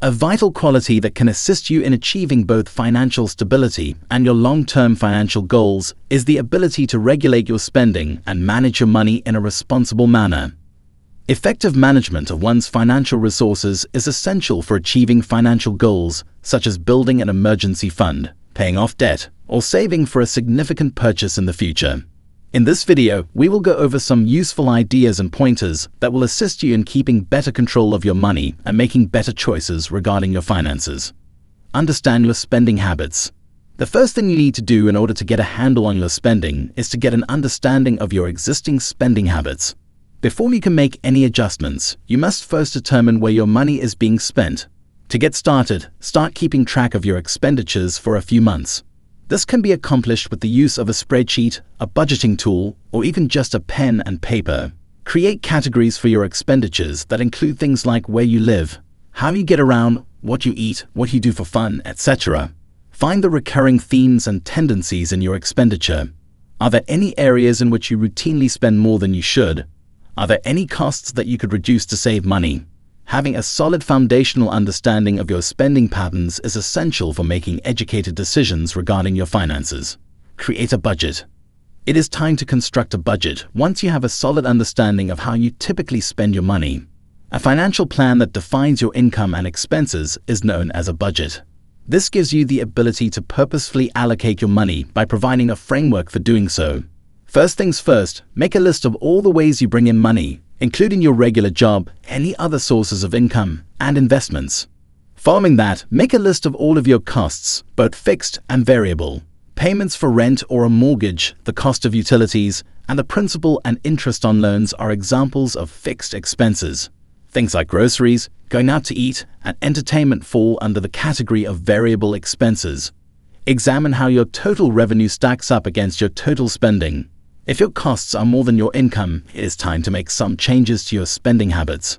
A vital quality that can assist you in achieving both financial stability and your long-term financial goals is the ability to regulate your spending and manage your money in a responsible manner. Effective management of one's financial resources is essential for achieving financial goals, such as building an emergency fund, paying off debt, or saving for a significant purchase in the future. In this video, we will go over some useful ideas and pointers that will assist you in keeping better control of your money and making better choices regarding your finances. Understand your spending habits. The first thing you need to do in order to get a handle on your spending is to get an understanding of your existing spending habits. Before you can make any adjustments, you must first determine where your money is being spent. To get started, start keeping track of your expenditures for a few months. This can be accomplished with the use of a spreadsheet, a budgeting tool, or even just a pen and paper. Create categories for your expenditures that include things like where you live, how you get around, what you eat, what you do for fun, etc. Find the recurring themes and tendencies in your expenditure. Are there any areas in which you routinely spend more than you should? Are there any costs that you could reduce to save money? Having a solid foundational understanding of your spending patterns is essential for making educated decisions regarding your finances. Create a budget. It is time to construct a budget once you have a solid understanding of how you typically spend your money. A financial plan that defines your income and expenses is known as a budget. This gives you the ability to purposefully allocate your money by providing a framework for doing so. First things first, make a list of all the ways you bring in money, including your regular job, any other sources of income, and investments. Following that, make a list of all of your costs, both fixed and variable. Payments for rent or a mortgage, the cost of utilities, and the principal and interest on loans are examples of fixed expenses. Things like groceries, going out to eat, and entertainment fall under the category of variable expenses. Examine how your total revenue stacks up against your total spending. If your costs are more than your income, it is time to make some changes to your spending habits.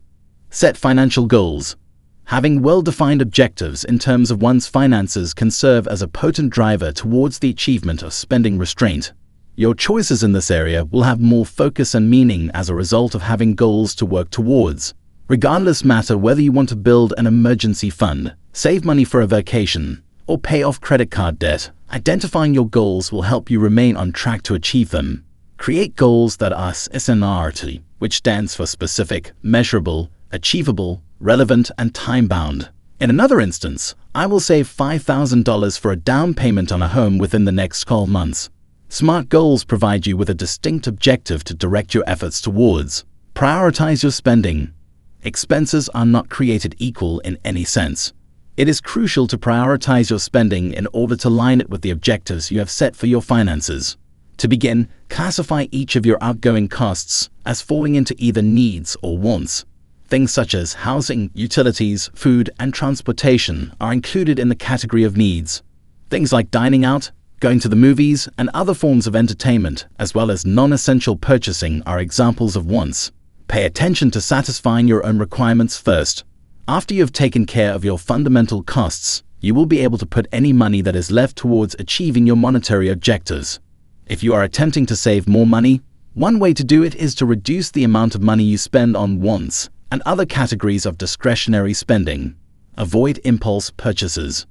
Set financial goals. Having well-defined objectives in terms of one's finances can serve as a potent driver towards the achievement of spending restraint. Your choices in this area will have more focus and meaning as a result of having goals to work towards. Regardless matter whether you want to build an emergency fund, save money for a vacation, or pay off credit card debt, identifying your goals will help you remain on track to achieve them. Create goals that are SNRT, which stands for specific, measurable, achievable, relevant, and time-bound. In another instance, I will save $5,000 for a down payment on a home within the next 12 months. SMART goals provide you with a distinct objective to direct your efforts towards. Prioritize your spending. Expenses are not created equal in any sense. It is crucial to prioritize your spending in order to line it with the objectives you have set for your finances. To begin, classify each of your outgoing costs as falling into either needs or wants. Things such as housing, utilities, food, and transportation are included in the category of needs. Things like dining out, going to the movies, and other forms of entertainment, as well as non-essential purchasing, are examples of wants. Pay attention to satisfying your own requirements first. After you have taken care of your fundamental costs, you will be able to put any money that is left towards achieving your monetary objectives. If you are attempting to save more money, one way to do it is to reduce the amount of money you spend on wants and other categories of discretionary spending. Avoid impulse purchases.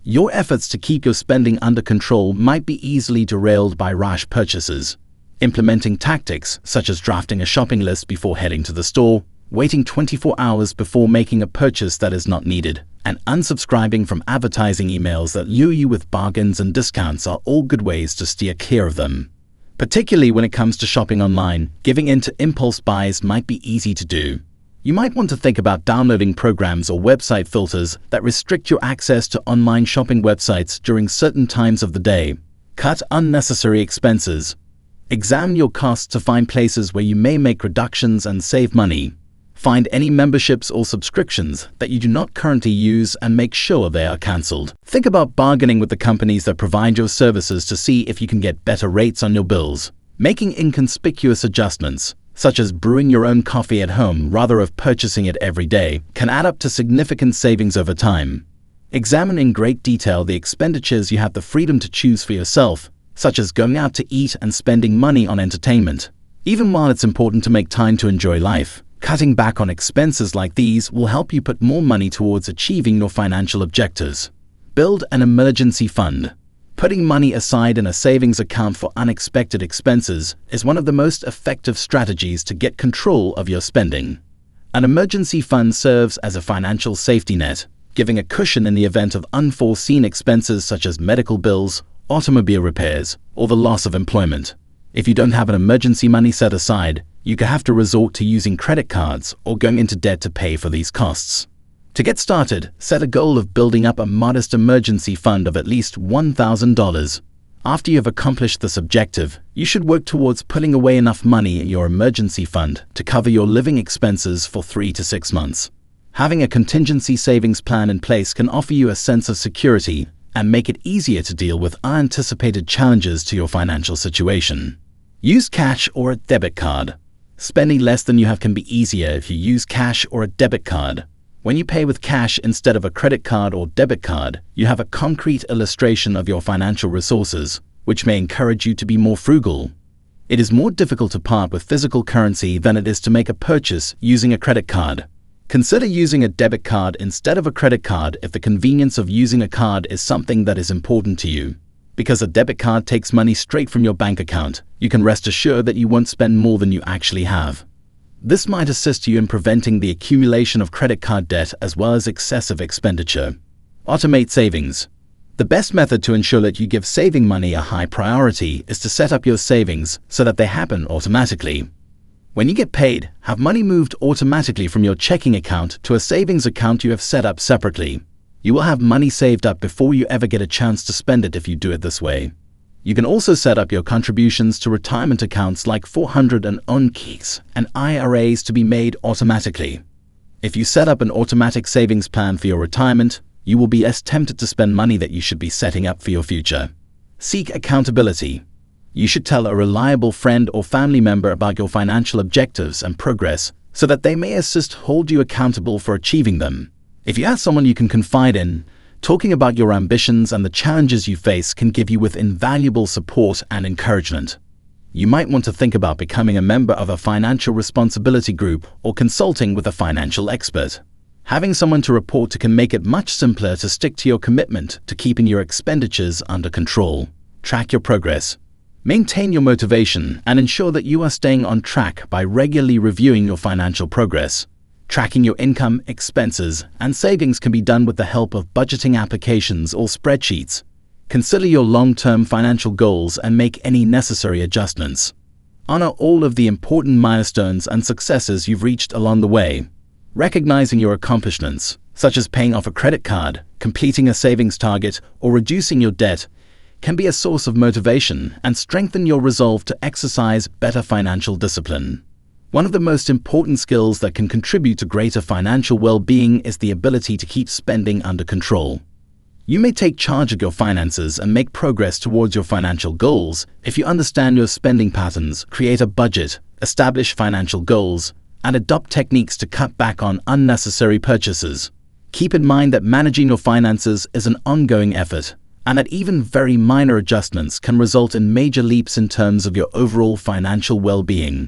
Your efforts to keep your spending under control might be easily derailed by rash purchases. Implementing tactics such as drafting a shopping list before heading to the store, waiting 24 hours before making a purchase that is not needed, and unsubscribing from advertising emails that lure you with bargains and discounts are all good ways to steer clear of them. Particularly when it comes to shopping online, giving in to impulse buys might be easy to do. You might want to think about downloading programs or website filters that restrict your access to online shopping websites during certain times of the day. Cut unnecessary expenses. Examine your costs to find places where you may make reductions and save money. Find any memberships or subscriptions that you do not currently use and make sure they are cancelled. Think about bargaining with the companies that provide your services to see if you can get better rates on your bills. Making inconspicuous adjustments, such as brewing your own coffee at home rather than purchasing it every day, can add up to significant savings over time. Examine in great detail the expenditures you have the freedom to choose for yourself, such as going out to eat and spending money on entertainment. Even while it's important to make time to enjoy life, Cutting back on expenses like these will help you put more money towards achieving your financial objectives. Build an emergency fund. Putting money aside in a savings account for unexpected expenses is one of the most effective strategies to get control of your spending. An emergency fund serves as a financial safety net, giving a cushion in the event of unforeseen expenses such as medical bills, automobile repairs, or the loss of employment. If you don't have an emergency money set aside, you could have to resort to using credit cards or going into debt to pay for these costs. To get started, set a goal of building up a modest emergency fund of at least $1,000. After you've accomplished this objective, you should work towards putting away enough money in your emergency fund to cover your living expenses for 3 to 6 months. Having a contingency savings plan in place can offer you a sense of security and make it easier to deal with unanticipated challenges to your financial situation. Use cash or a debit card. Spending less than you have can be easier if you use cash or a debit card. When you pay with cash instead of a credit card or debit card, you have a concrete illustration of your financial resources, which may encourage you to be more frugal. It is more difficult to part with physical currency than it is to make a purchase using a credit card. Consider using a debit card instead of a credit card if the convenience of using a card is something that is important to you. Because a debit card takes money straight from your bank account, you can rest assured that you won't spend more than you actually have. This might assist you in preventing the accumulation of credit card debt as well as excessive expenditure. Automate savings. The best method to ensure that you give saving money a high priority is to set up your savings so that they happen automatically. When you get paid, have money moved automatically from your checking account to a savings account you have set up separately. You will have money saved up before you ever get a chance to spend it if you do it this way. You can also set up your contributions to retirement accounts like 401ks and IRAs to be made automatically. If you set up an automatic savings plan for your retirement, you will be less tempted to spend money that you should be setting up for your future. Seek accountability. You should tell a reliable friend or family member about your financial objectives and progress so that they may hold you accountable for achieving them. If you have someone you can confide in, talking about your ambitions and the challenges you face can give you with invaluable support and encouragement. You might want to think about becoming a member of a financial responsibility group or consulting with a financial expert. Having someone to report to can make it much simpler to stick to your commitment to keeping your expenditures under control. Track your progress. Maintain your motivation and ensure that you are staying on track by regularly reviewing your financial progress. Tracking your income, expenses, and savings can be done with the help of budgeting applications or spreadsheets. Consider your long-term financial goals and make any necessary adjustments. Honor all of the important milestones and successes you've reached along the way. Recognizing your accomplishments, such as paying off a credit card, completing a savings target, or reducing your debt, can be a source of motivation and strengthen your resolve to exercise better financial discipline. One of the most important skills that can contribute to greater financial well-being is the ability to keep spending under control. You may take charge of your finances and make progress towards your financial goals if you understand your spending patterns, create a budget, establish financial goals, and adopt techniques to cut back on unnecessary purchases. Keep in mind that managing your finances is an ongoing effort, and that even very minor adjustments can result in major leaps in terms of your overall financial well-being.